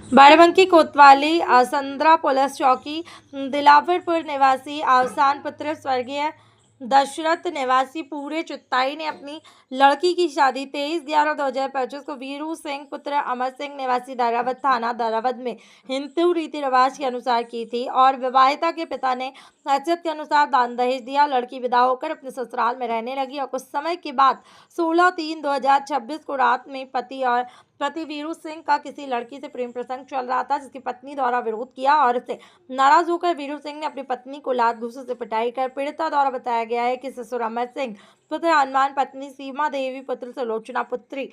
बाराबंकी कोतवाली असंद्रा पुलिस चौकी दिलावरपुर निवासी अवसान पुत्र स्वर्गीय दशरथ निवासी पूरे चित्ताई ने अपनी लड़की की शादी 23/11/2025 को वीरू सिंह पुत्र अमर सिंह निवासी दारावद थाना दारावद में हिंदू रीति रिवाज के अनुसार की थी और विवाहिता के पिता ने हैसियत के अनुसार दान दहेज दिया। लड़की विदा होकर अपने ससुराल में रहने लगी और कुछ समय के बाद 16/3/2026 को रात में पति वीरू सिंह का किसी लड़की से प्रेम प्रसंग चल रहा था, जिसकी पत्नी द्वारा विरोध किया और इससे नाराज होकर वीरू सिंह ने अपनी पत्नी को लात घूंसे से पिटाई कर पीड़िता द्वारा बताया गया है कि ससुर अमर सिंह पुत्र हनुमान पत्नी सीमा देवी पुत्र सुलोचना पुत्री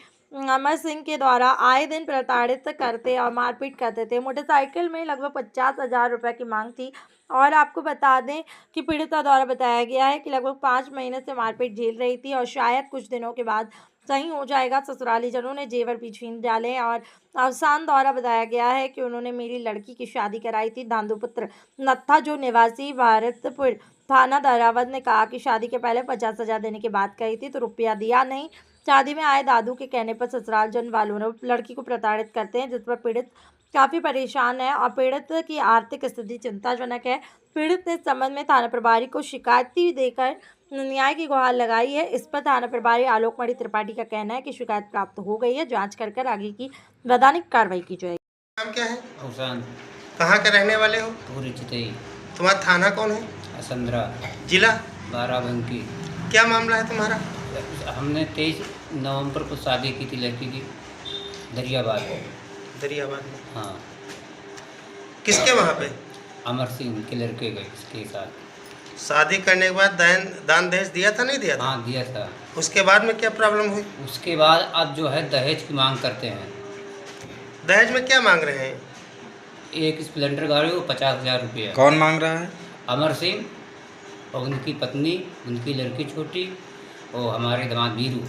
अमर सिंह के द्वारा आए दिन प्रताड़ित करते और मारपीट करते थे। मोटरसाइकिल में लगभग 50,000 रुपए की मांग थी और आपको बता दें कि पीड़िता द्वारा बताया गया है कि लगभग 5 महीने से मारपीट झेल रही थी और शायद कुछ दिनों के बाद सही हो जाएगा। ससुराली जनों ने जेवर भी छीन डाले और अवसान द्वारा बताया गया है कि उन्होंने मेरी लड़की की शादी कराई थी। दांदूपुत्र नत्था जो निवासी भारतपुर थाना दारावद ने कहा कि शादी के पहले 50,000 देने की बात कही थी तो रुपया दिया नहीं। शादी में आए दादू के कहने पर ससुराल जन वालों ने लड़की को प्रताड़ित करते हैं, जिस पर पीड़ित काफ़ी परेशान है और पीड़ित की आर्थिक स्थिति चिंताजनक है। पीड़ित ने इस संबंध में थाना प्रभारी को शिकायती देकर न्याय की गुहार लगाई है। इस पर थाना प्रभारी आलोकमणि त्रिपाठी का कहना है कि शिकायत प्राप्त हो गई है, जांच कर आगे की वैधानिक कार्रवाई की जाएगी। नाम क्या है? अवसान। कहाँ के रहने वाले हो? पूरी चितई। तुम्हारा थाना कौन है? असंद्रा। जिला? बाराबंकी। क्या मामला है तुम्हारा? हमने 23 नवंबर को शादी की थी लड़की की दरियाबाद में। हाँ। किसके वहाँ पे? अमर सिंह के लड़के गए इसके साथ। शादी करने के बाद दान दहेज दिया था नहीं दिया था? हाँ दिया था। उसके बाद में क्या प्रॉब्लम हुई? उसके बाद अब जो है दहेज की मांग करते हैं। दहेज में क्या मांग रहे हैं? एक स्प्लेंडर गाड़ी को 50,000 रुपये। कौन मांग रहा है? अमर सिंह और उनकी पत्नी, उनकी लड़की छोटी और हमारे दामाद वीरू।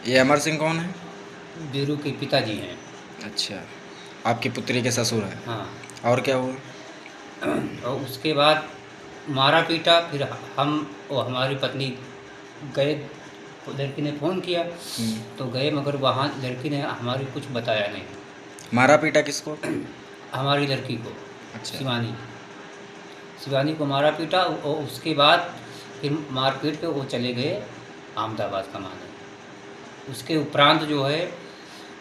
ये अमर सिंह कौन है? वीरू के पिताजी हैं। अच्छा, आपकी पुत्री के ससुर हैं? हाँ। और क्या हुआ? और उसके बाद मारा पीटा, फिर हम और हमारी पत्नी गए, लड़की ने फ़ोन किया तो गए, मगर वहाँ लड़की ने हमारी कुछ बताया नहीं। मारा पीटा किसको? हमारी लड़की को। अच्छा। शिवानी को मारा पीटा और उसके बाद फिर मारपीट पे वो चले गए अहमदाबाद कमाने। उसके उपरांत जो है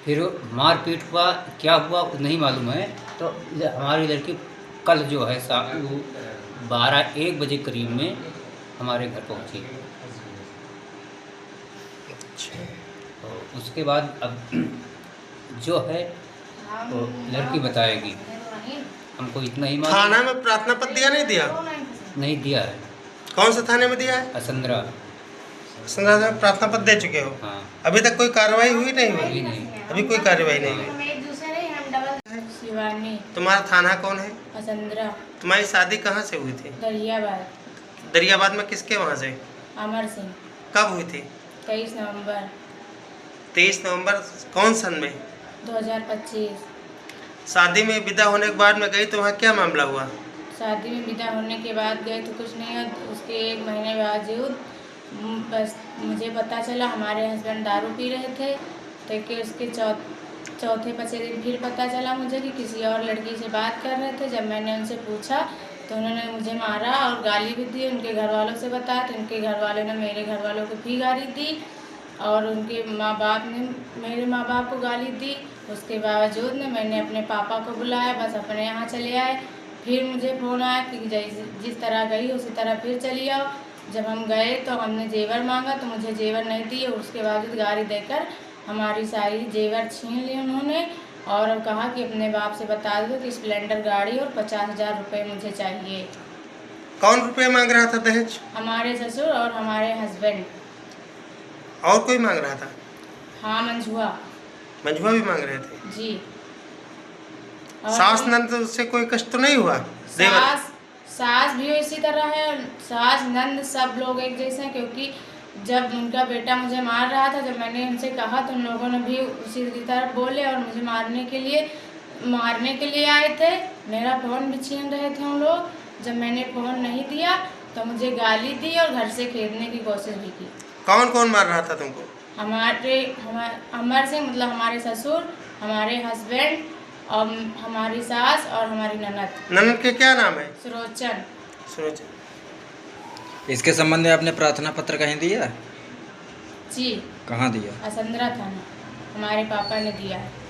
फिर मारपीट हुआ, क्या हुआ नहीं मालूम है। तो हमारी लड़की कल जो है 12-1 बजे करीब में हमारे घर पहुंची। तो उसके बाद अब जो है तो लड़की बताएगी, हमको इतना ही मालूम। थाना में प्रार्थना पत्र दिया नहीं दिया? नहीं दिया है। कौन से थाने में दिया है? असंद्रा। संद्रा में प्रार्थना पत्र दे चुके हो? हाँ। अभी तक कोई कार्रवाई हुई नहीं हुई? नहीं। अभी कोई कार्रवाई नहीं हुई। शिवानी। तुम्हारा थाना कौन है? असंद्रा। तुम्हारी शादी कहाँ से हुई थी? दरियाबाद में किसके वहाँ से? अमर सिंह। कब हुई थी? 23 नवंबर 23 नवंबर कौन सन में? 2025। शादी में विदा होने के बाद में गई तो वहाँ क्या मामला हुआ? शादी में विदा होने के बाद गए तो कुछ नहीं हुआ। उसके 1 महीने बावजूद बस मुझे पता चला हमारे हस्बैंड दारू पी रहे थे, तो कि उसके चौथे 5 दिन फिर पता चला मुझे कि किसी और लड़की से बात कर रहे थे। जब मैंने उनसे पूछा तो उन्होंने मुझे मारा और गाली भी दी। उनके घर वालों से बताया तो उनके घर वालों ने मेरे घर वालों को भी गाली दी और उनके माँ बाप ने मेरे माँ बाप को गाली दी। उसके बावजूद ने मैंने अपने पापा को बुलाया, बस अपने यहाँ चले आए। फिर मुझे फ़ोन आया कि जिस तरह गई उसी तरह फिर चली आओ। जब हम गए तो हमने जेवर मांगा तो मुझे जेवर नहीं दिए। उसके बावजूद गाली देकर हमारी सारी जेवर छीन ली उन्होंने और कहा कि अपने बाप से बता दो कि स्प्लेंडर गाड़ी और 50,000 रुपये मुझे चाहिए। कौन रुपये मांग रहा था दहेज? हमारे ससुर और हमारे हस्बैंड। और कोई मांग रहा था? हाँ, मंझुआ भी मांग रहे थे जी। सास नंद उससे कोई कष्ट तो नहीं हुआ? सास भी इसी तरह है, सास नंद सब लोग एक जैसे हैं, क्योंकि जब उनका बेटा मुझे मार रहा था, जब मैंने उनसे कहा तो उन लोगों ने भी उसी की तरह बोले और मुझे मारने के लिए आए थे। मेरा फ़ोन भी छीन रहे थे उन लोग। जब मैंने फ़ोन नहीं दिया तो मुझे गाली दी और घर से खेदने की कोशिश भी की। कौन मार रहा था तुमको? अमर सिंह मतलब हमारे ससुर, हमारे हस्बैंड और हमारी सास और हमारी ननद ननद के क्या नाम है? सुरोचन। सूरज। इसके संबंध में आपने प्रार्थना पत्र कहीं दिया? जी कहाँ दिया? असंद्रा थाना हमारे पापा ने दिया है।